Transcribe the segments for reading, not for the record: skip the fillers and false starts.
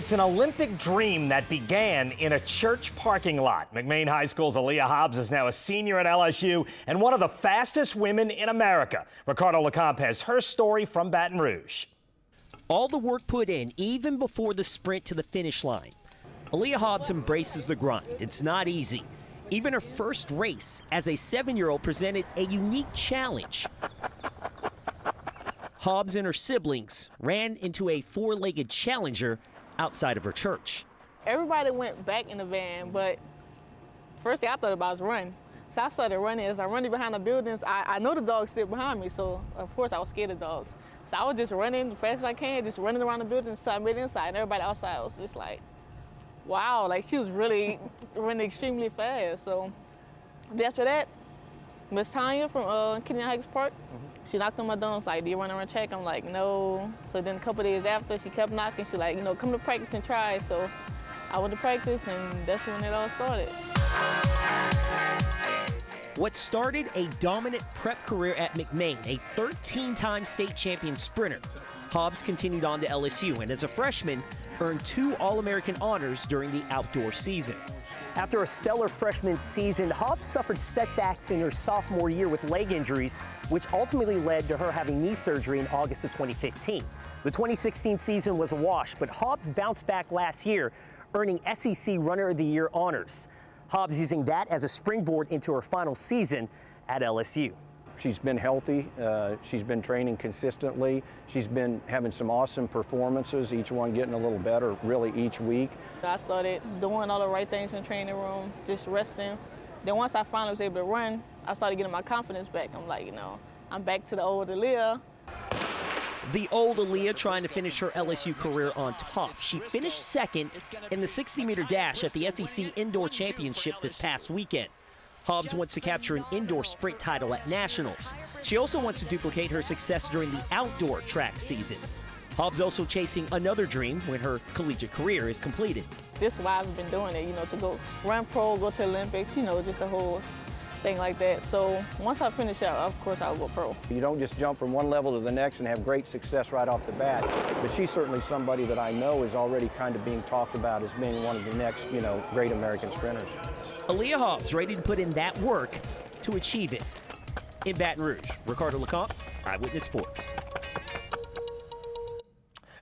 It's an Olympic dream that began in a church parking lot. McMain High School's Aaliyah Hobbs is now a senior at LSU and one of the fastest women in America. Ricardo LeCompte has her story from Baton Rouge. All the work put in, even before the sprint to the finish line. Aaliyah Hobbs embraces the grind. It's not easy. Even her first race as a 7-year-old presented a unique challenge. Hobbs and her siblings ran into a 4-legged challenger outside of her church. Everybody went back in the van, but first thing I thought about was run. So I started running. As I'm running behind the buildings, I know the dogs still behind me, so of course I was scared of dogs. So I was just running as fast as I can, just running around the buildings until I made it inside, and everybody outside was just like, wow, like she was really running extremely fast. So after that, Miss Tanya from Kenyon Heights Park, she knocked on my door and was like, do you want to run track? I'm like, no. So then a couple days after, she kept knocking. She like, come to practice and try. So I went to practice, and that's when it all started. What started a dominant prep career at McMain, a 13-time state champion sprinter, Hobbs continued on to LSU, and as a freshman, earned 2 All-American honors during the outdoor season. After a stellar freshman season, Hobbs suffered setbacks in her sophomore year with leg injuries, which ultimately led to her having knee surgery in August of 2015. The 2016 season was a wash, but Hobbs bounced back last year, earning SEC Runner of the Year honors. Hobbs using that as a springboard into her final season at LSU. She's been healthy, she's been training consistently, she's been having some awesome performances, each one getting a little better really each week. I started doing all the right things in the training room, just resting. Then once I finally was able to run, I started getting my confidence back. I'm like, I'm back to the old Aaliyah. The old Aaliyah trying to finish her LSU career on top. She finished second in the 60-meter dash at the SEC Indoor Championship this past weekend. Hobbs wants to capture an indoor sprint title at Nationals. She also wants to duplicate her success during the outdoor track season. Hobbs also chasing another dream when her collegiate career is completed. This is why I've been doing it, to go run pro, go to Olympics, just the whole thing like that. So once I finish out, of course I'll go pro. You don't just jump from one level to the next and have great success right off the bat, but she's certainly somebody that I know is already kind of being talked about as being one of the next, great American sprinters. Aaliyah Hobbs ready to put in that work to achieve it. In Baton Rouge, Ricardo LeCompte, Eyewitness Sports.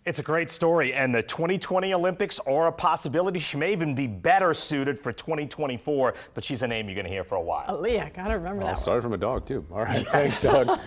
It's a great story, and the 2020 Olympics are a possibility. She may even be better suited for 2024, but she's a name you're going to hear for a while. Aaliyah, gotta remember that one. Sorry from a dog, too. All right, thanks, Doug.